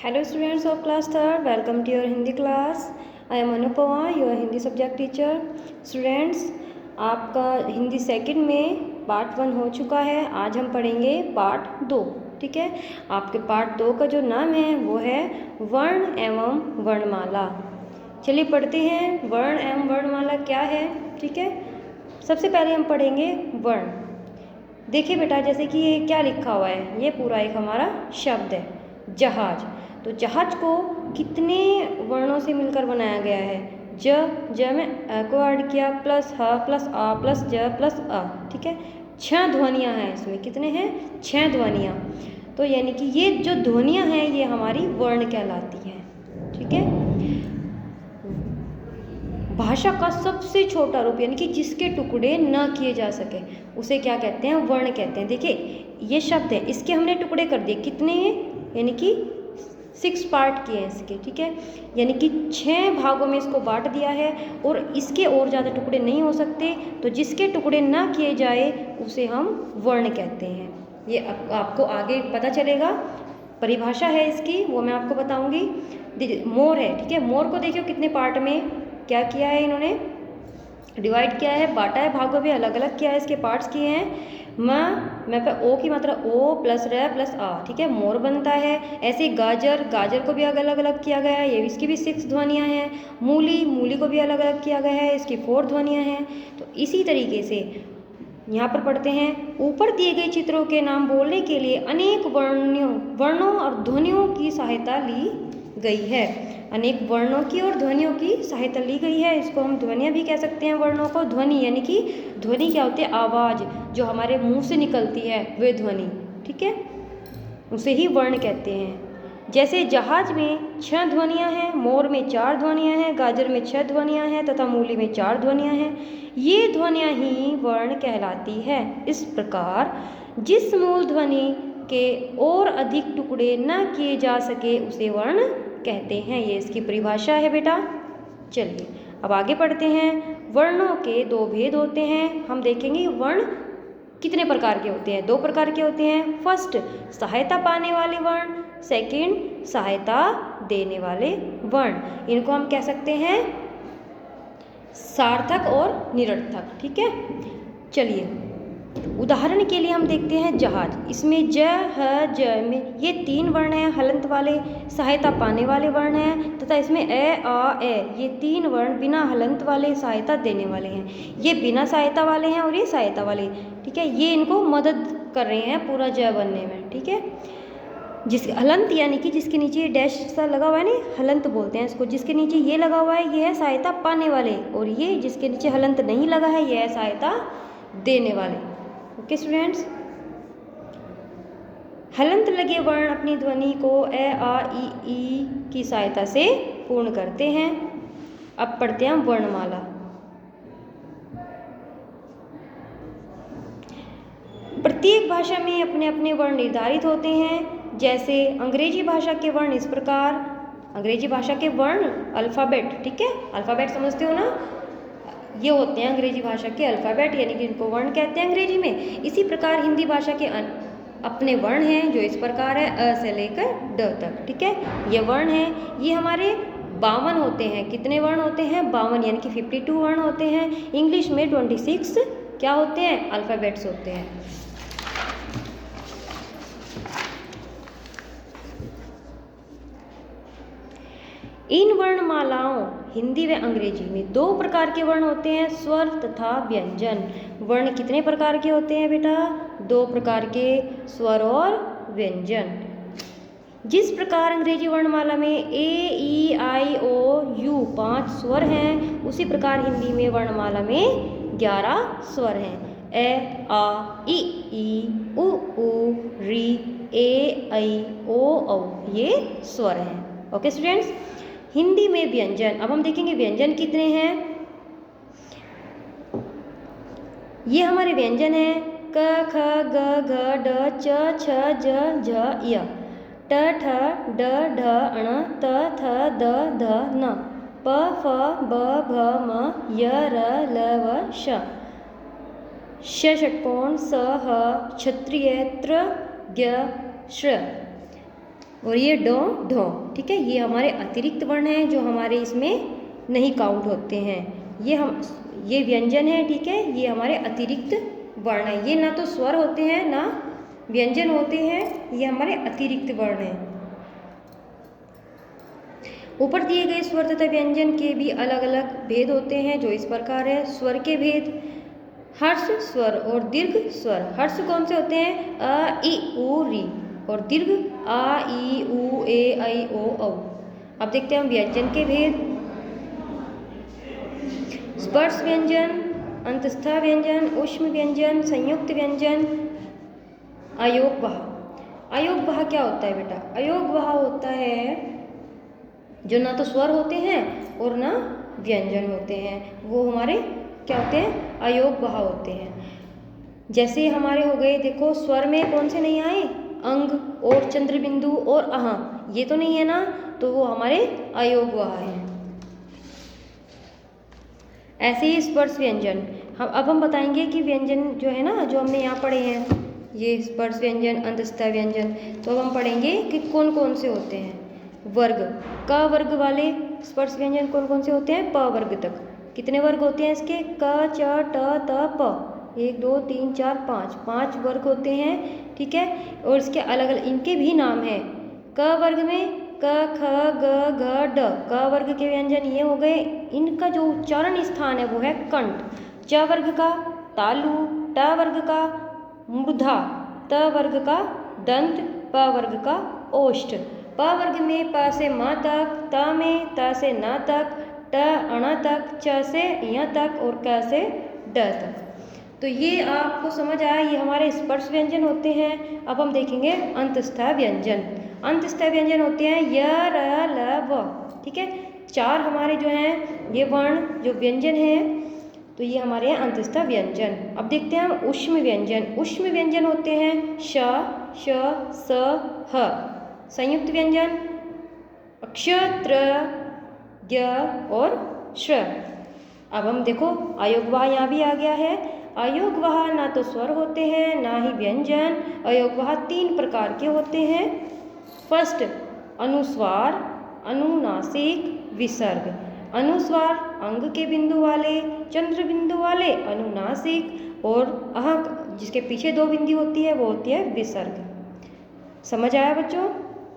Hello students of class 3rd, welcome to your Hindi class. I am Anupama, your Hindi subject teacher. Students, आपका Hindi second में part 1 हो चुका है। आज हम पढ़ेंगे पार्ट 2। ठीक है, आपके पार्ट 2 का जो नाम है वो है वर्ण एवं वर्णमाला। चलिए पढ़ते हैं वर्ण एवं वर्णमाला क्या है। ठीक है, सबसे पहले हम पढ़ेंगे वर्ण। देखिए बेटा, जैसे कि ये क्या लिखा हुआ है, ये पूरा एक हमारा शब्द है जहाज। तो जहाज को कितने वर्णों से मिलकर बनाया गया है? ज में अ को ऐड किया, प्लस ह प्लस आ प्लस ज प्लस अ। ठीक है, 6 ध्वनियाँ हैं इसमें। कितने हैं? 6 ध्वनियाँ। तो यानी कि ये जो ध्वनियाँ हैं ये हमारी वर्ण कहलाती हैं। ठीक है, भाषा का सबसे छोटा रूप यानी कि जिसके टुकड़े न किए जा सके उसे क्या कहते हैं? वर्ण कहते हैं। देखिए ये शब्द है, इसके हमने टुकड़े कर दिए। कितने हैं? यानी कि 6 पार्ट किए हैं इसके। ठीक है, यानी कि 6 भागों में इसको बांट दिया है और इसके और ज़्यादा टुकड़े नहीं हो सकते। तो जिसके टुकड़े ना किए जाए उसे हम वर्ण कहते हैं। ये आपको आगे पता चलेगा। परिभाषा है इसकी, वो मैं आपको बताऊंगी। मोर है, ठीक है, मोर को देखिए कितने पार्ट में क्या किया है, इन्होंने डिवाइड किया है, बांटा है भागों में, अलग अलग किया है, इसके पार्ट्स किए हैं। मैं पे ओ की मात्रा ओ प्लस र प्लस आ। ठीक है, मोर बनता है। ऐसे गाजर को भी अलग अलग किया गया है, ये इसकी भी 6 ध्वनियाँ हैं। मूली को भी अलग अलग किया गया है, इसकी 4 ध्वनियाँ हैं। तो इसी तरीके से यहाँ पर पढ़ते हैं, ऊपर दिए गए चित्रों के नाम बोलने के लिए अनेक वर्णों और ध्वनियों की सहायता ली गई है। अनेक वर्णों की और ध्वनियों की सहायता ली गई है। इसको हम ध्वनियाँ भी कह सकते हैं। वर्णों को ध्वनि यानी कि ध्वनि क्या होती है? आवाज़ जो हमारे मुंह से निकलती है वे ध्वनि। ठीक है, उसे ही वर्ण कहते हैं। जैसे जहाज में 6 ध्वनियाँ हैं, मोर में 4 ध्वनियाँ हैं, गाजर में 6 ध्वनियाँ हैं तथा मूली में 4 ध्वनियाँ हैं। ये ध्वनियाँ ही वर्ण कहलाती है। इस प्रकार जिस मूल ध्वनि के और अधिक टुकड़े न किए जा सके उसे वर्ण कहते हैं। ये इसकी परिभाषा है बेटा। चलिए अब आगे पढ़ते हैं। वर्णों के 2 भेद होते हैं। हम देखेंगे वर्ण कितने प्रकार के होते हैं। 2 प्रकार के होते हैं। फर्स्ट, सहायता पाने वाले वर्ण। सेकंड, सहायता देने वाले वर्ण। इनको हम कह सकते हैं सार्थक और निरर्थक। ठीक है, चलिए उदाहरण के लिए हम देखते हैं जहाज। इसमें ज ह ज में ये 3 वर्ण हैं हलंत वाले, सहायता पाने वाले वर्ण हैं, तथा इसमें ए आ ए ये 3 वर्ण बिना हलंत वाले, सहायता देने वाले हैं। ये बिना सहायता वाले हैं और ये सहायता वाले। ठीक है, ये इनको मदद कर रहे हैं पूरा ज बनने में। ठीक है, जिस हलंत यानी कि जिसके नीचे डैश सा लगा हुआ है ना, हलंत बोलते हैं इसको। जिसके नीचे ये लगा हुआ है ये है सहायता पाने वाले, और ये जिसके नीचे हलंत नहीं लगा है ये है सहायता देने वाले। ओके स्टूडेंट्स, हलंत लगे वर्ण अपनी ध्वनि को ए आ ई की सहायता से पूर्ण करते हैं। अब पढ़ते हैं वर्णमाला। प्रत्येक भाषा में अपने अपने वर्ण निर्धारित होते हैं। जैसे अंग्रेजी भाषा के वर्ण इस प्रकार। अंग्रेजी भाषा के वर्ण अल्फ़ाबेट। ठीक है, अल्फ़ाबेट समझते हो ना, ये होते हैं अंग्रेजी भाषा के अल्फ़ाबेट, यानी कि इनको वर्ण कहते हैं अंग्रेजी में। इसी प्रकार हिंदी भाषा के अपने वर्ण हैं जो इस प्रकार है, अ से लेकर ड तक। ठीक है, ये वर्ण हैं, ये हमारे 52 होते हैं। कितने वर्ण होते हैं? 52, यानी कि 52 वर्ण होते हैं। इंग्लिश में 26 क्या होते हैं? अल्फ़ाबेट्स होते हैं। इन वर्णमालाओं हिंदी व अंग्रेजी में 2 प्रकार के वर्ण होते हैं, स्वर तथा व्यंजन। वर्ण कितने प्रकार के होते हैं बेटा? 2 प्रकार के, स्वर और व्यंजन। जिस प्रकार अंग्रेजी वर्णमाला में ए ई आई ओ यू 5 स्वर हैं, उसी प्रकार हिंदी में वर्णमाला में 11 स्वर हैं। ए आ ई उ री ए ऐ ओ औ ये स्वर हैं। ओके स्टूडेंट्स, हिंदी में व्यंजन। अब हम देखेंगे व्यंजन कितने हैं। ये हमारे व्यंजन हैं क ख ग घ ड च छ ज झ य, ट ठ ड ढ ण त थ द ध न, प फ ब भ म य र ल व श, श षट्कोण स ह क्षत्रिय त्र ज्ञ श्र। और ये ड ढ, ठीक है। ये हमारे अतिरिक्त वर्ण हैं जो हमारे इसमें नहीं काउंट होते हैं। ये व्यंजन है, ठीक है, ये हमारे अतिरिक्त वर्ण है। ये ना तो स्वर होते हैं ना व्यंजन होते हैं, ये हमारे अतिरिक्त वर्ण हैं। ऊपर दिए गए स्वर तथा व्यंजन के भी अलग अलग भेद होते हैं जो इस प्रकार है। स्वर के भेद, हर्ष स्वर और दीर्घ स्वर। हर्ष कौन से होते हैं? अ इ उ री, और दीर्घ आ ई उ ए ऐ ओ औ। अब देखते हैं हम व्यंजन के भेद। स्पर्श व्यंजन, अंतस्था व्यंजन, ऊष्म व्यंजन, संयुक्त व्यंजन, अयोगवाह। अयोगवाह क्या होता है बेटा? अयोगवाह होता है जो ना तो स्वर होते हैं और ना व्यंजन होते हैं, वो हमारे क्या होते हैं? अयोगवाह होते हैं। जैसे हमारे हो गए, देखो स्वर में कौन से नहीं आए? अंग और चंद्रबिंदु और अहा, ये तो नहीं है ना, तो वो हमारे अयोगवाह हैं। ऐसे ही स्पर्श व्यंजन, अब हम बताएंगे कि व्यंजन जो है ना, जो हमने यहाँ पढ़े हैं, ये स्पर्श व्यंजन, अंतस्था व्यंजन, तो अब हम पढ़ेंगे कि कौन कौन से होते हैं। वर्ग, क वर्ग वाले स्पर्श व्यंजन कौन कौन से होते हैं? प वर्ग तक। कितने वर्ग होते हैं इसके? क च ट त प, 1 2 3 4 5, 5 वर्ग होते हैं, ठीक है। और इसके अलग अलग इनके भी नाम हैं। क वर्ग में क ख ग घ ड, क वर्ग के व्यंजन ये हो गए। इनका जो उच्चारण स्थान है वो है कंठ। च वर्ग का तालु, ट वर्ग का मूर्धा, त वर्ग का दंत, प वर्ग का ओष्ठ। प वर्ग में प से म तक, त में त से न तक, ट अण तक, च से य तक और क से ड तक। तो ये आपको समझ आया, ये हमारे स्पर्श व्यंजन होते हैं। अब हम देखेंगे अंतस्था व्यंजन। अंतस्था व्यंजन होते हैं य र ल व, ठीक है। 4 हमारे जो हैं ये वर्ण जो व्यंजन हैं, तो ये हमारे हैं अंतस्था व्यंजन। अब देखते हैं हम ऊष्म व्यंजन। ऊष्म व्यंजन होते हैं श, श, स, ह। संयुक्त व्यंजन अक्ष, त्र, य और श्र। अब हम देखो अयोगवाह यहाँ भी आ गया है। अयोगवाह ना तो स्वर होते हैं ना ही व्यंजन। अयोगवाह 3 प्रकार के होते हैं। फर्स्ट, अनुस्वार, अनुनासिक, विसर्ग। अनुस्वार अंग के बिंदु वाले, चंद्र बिंदु वाले अनुनासिक, और अह जिसके पीछे 2 बिंदी होती है वो होती है विसर्ग। समझ आया बच्चों?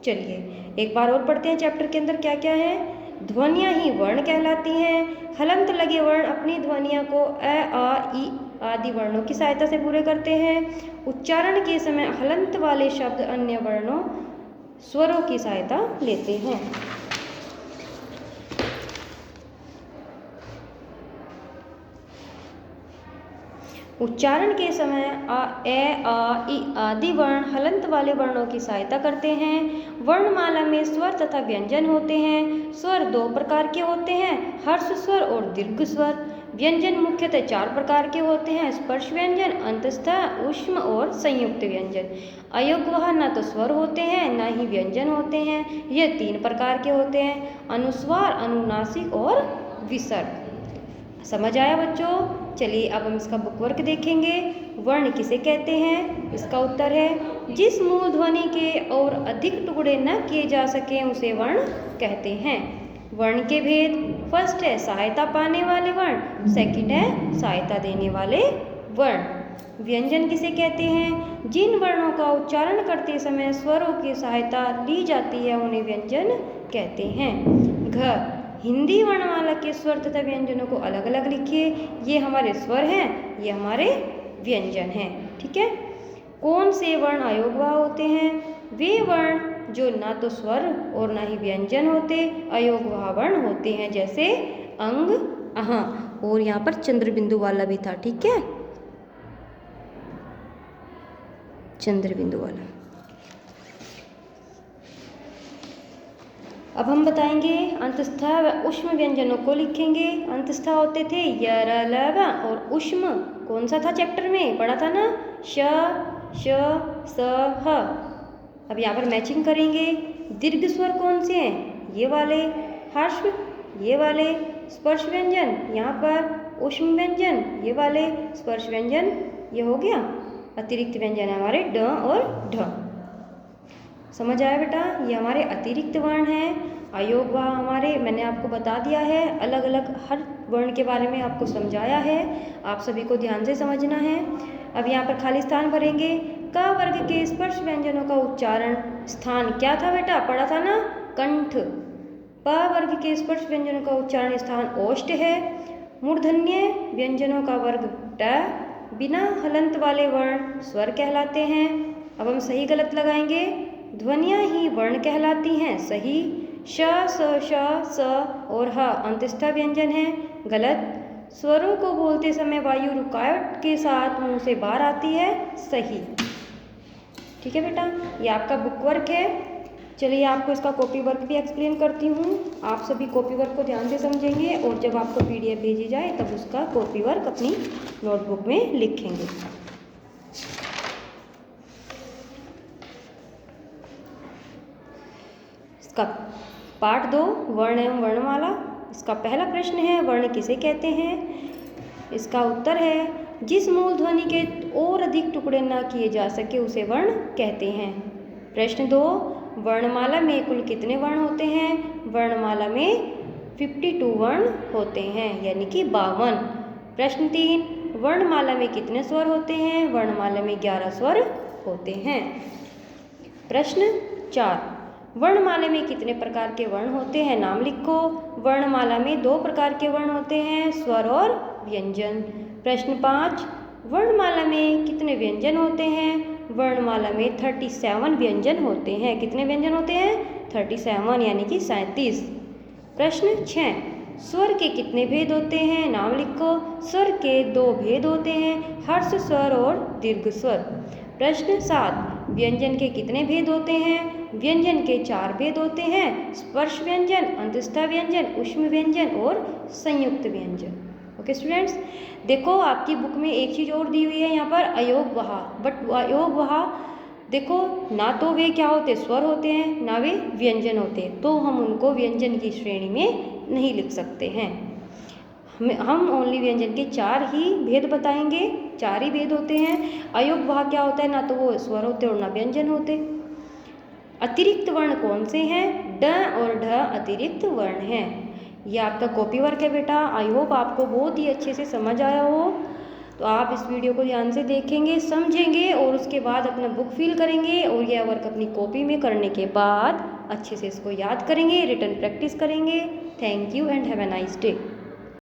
चलिए एक बार और पढ़ते हैं चैप्टर के अंदर क्या क्या है। ध्वनियाँ ही वर्ण कहलाती हैं। हलंत लगे वर्ण अपनी ध्वनियों को अ, आ, ई आदि वर्णों की सहायता से पूरे करते हैं। उच्चारण के समय हलंत वाले शब्द अन्य वर्णों स्वरों की सहायता लेते हैं। उच्चारण के समय आ, ए, आ, ई आदि वर्ण हलंत वाले वर्णों की सहायता करते हैं। वर्णमाला में स्वर तथा व्यंजन होते हैं। स्वर 2 प्रकार के होते हैं, हर्ष स्वर और दीर्घ स्वर। व्यंजन मुख्यतः 4 प्रकार के होते हैं, स्पर्श व्यंजन, अंतस्था, ऊष्म और संयुक्त व्यंजन। अयोगवाह न तो स्वर होते हैं न ही व्यंजन होते हैं। ये 3 प्रकार के होते हैं, अनुस्वार, अनुनासिक और विसर्ग। समझ आया बच्चों? चलिए अब हम इसका बुक वर्क देखेंगे। वर्ण किसे कहते हैं? इसका उत्तर है जिस मूल ध्वनि के और अधिक टुकड़े न किए जा सकें उसे वर्ण कहते हैं। वर्ण के भेद, फर्स्ट है सहायता पाने वाले वर्ण, सेकंड है सहायता देने वाले वर्ण। व्यंजन किसे कहते हैं? जिन वर्णों का उच्चारण करते समय स्वरों की सहायता ली जाती है उन्हें व्यंजन कहते हैं। घ, हिंदी वर्णमाला के स्वर तथा व्यंजनों को अलग अलग लिखिए। ये हमारे स्वर हैं, ये हमारे व्यंजन हैं, ठीक है। कौन से वर्ण अयोगवाह होते हैं? वे वर्ण जो ना तो स्वर और ना ही व्यंजन होते, अयोगवाह वर्ण होते हैं, जैसे अंग, अह, और यहाँ पर चंद्र बिंदु वाला भी था, ठीक है, चंद्र बिंदु वाला। अब हम बताएंगे अंतस्था व ऊष्म व्यंजनों को लिखेंगे। अंतस्था होते थे य, र, ल, व, और ऊष्म कौन सा था चैप्टर में पढ़ा था ना? श, श, स, ह। अब यहाँ पर मैचिंग करेंगे। दीर्घ स्वर कौन से हैं? ये वाले। हर्ष ये वाले। स्पर्श व्यंजन यहाँ पर। ऊष्म व्यंजन ये वाले। स्पर्श व्यंजन ये हो गया। अतिरिक्त व्यंजन हमारे ड और ढ। समझ आया बेटा? ये हमारे अतिरिक्त वर्ण हैं। अयोग वह हमारे, मैंने आपको बता दिया है, अलग अलग हर वर्ण के बारे में आपको समझाया है। आप सभी को ध्यान से समझना है। अब यहाँ पर खाली स्थान भरेंगे। क वर्ग के स्पर्श व्यंजनों का उच्चारण स्थान क्या था बेटा? पढ़ा था ना, कंठ। प वर्ग के स्पर्श व्यंजनों का उच्चारण स्थान ओष्ठ है। मूर्धन्य व्यंजनों का वर्ग ट। बिना हलंत वाले वर्ण स्वर कहलाते हैं। अब हम सही गलत लगाएंगे। ध्वनियाँ ही वर्ण कहलाती हैं, सही। श, स, श, स और ह अंतस्थ व्यंजन है, गलत। स्वरों को बोलते समय वायु रुकावट के साथ मुंह से बाहर आती है, सही। ठीक है बेटा, ये आपका बुक वर्क है। चलिए आपको इसका कॉपी वर्क भी एक्सप्लेन करती हूँ। आप सभी कॉपी वर्क को ध्यान से समझेंगे और जब आपको PDF भेजी जाए तब उसका कॉपी वर्क अपनी नोटबुक में लिखेंगे। इसका पार्ट 2 वर्ण एवं वर्णमाला। इसका पहला प्रश्न है, वर्ण किसे कहते हैं? इसका उत्तर है, जिस मूल ध्वनि के और अधिक टुकड़े न किए जा सके उसे वर्ण कहते हैं। प्रश्न 2, वर्णमाला में कुल कितने वर्ण होते हैं? वर्णमाला में 52 वर्ण होते हैं, यानी कि 52। प्रश्न 3, वर्णमाला में कितने स्वर होते हैं? वर्णमाला में 11 स्वर होते हैं। प्रश्न 4, वर्णमाला में कितने प्रकार के वर्ण होते हैं? नाम लिखो। वर्णमाला में 2 प्रकार के वर्ण होते हैं, स्वर और व्यंजन। प्रश्न 5, वर्णमाला में कितने व्यंजन होते हैं? वर्णमाला में 37 व्यंजन होते हैं। कितने व्यंजन होते हैं? 37, यानी कि 37। प्रश्न 6, स्वर के कितने भेद होते हैं? नाम लिखो। स्वर के 2 भेद होते हैं, हर्ष स्वर और दीर्घ स्वर। प्रश्न 7, व्यंजन के कितने भेद होते हैं? व्यंजन के 4 भेद होते हैं, स्पर्श व्यंजन, अंतस्थ व्यंजन, ऊष्म व्यंजन और संयुक्त व्यंजन। ओके स्टूडेंट्स, देखो आपकी बुक में एक चीज़ और दी हुई है यहाँ पर, अयोग वहा। बट अयोग वहा देखो, ना तो वे क्या होते, स्वर होते हैं, ना वे व्यंजन होते हैं, तो हम उनको व्यंजन की श्रेणी में नहीं लिख सकते हैं। हम ओनली व्यंजन के 4 ही भेद बताएंगे, 4 ही भेद होते हैं। अयोग वहा क्या होता है? ना तो वो स्वर होते और ना व्यंजन होते। अतिरिक्त वर्ण कौन से हैं? ड और ढ अतिरिक्त वर्ण हैं। ये आपका कॉपी वर्क है बेटा। आई होप आपको बहुत ही अच्छे से समझ आया हो। तो आप इस वीडियो को ध्यान से देखेंगे, समझेंगे और उसके बाद अपना बुक फिल करेंगे और यह वर्क अपनी कॉपी में करने के बाद अच्छे से इसको याद करेंगे, रिटन प्रैक्टिस करेंगे। Thank you and have a nice day.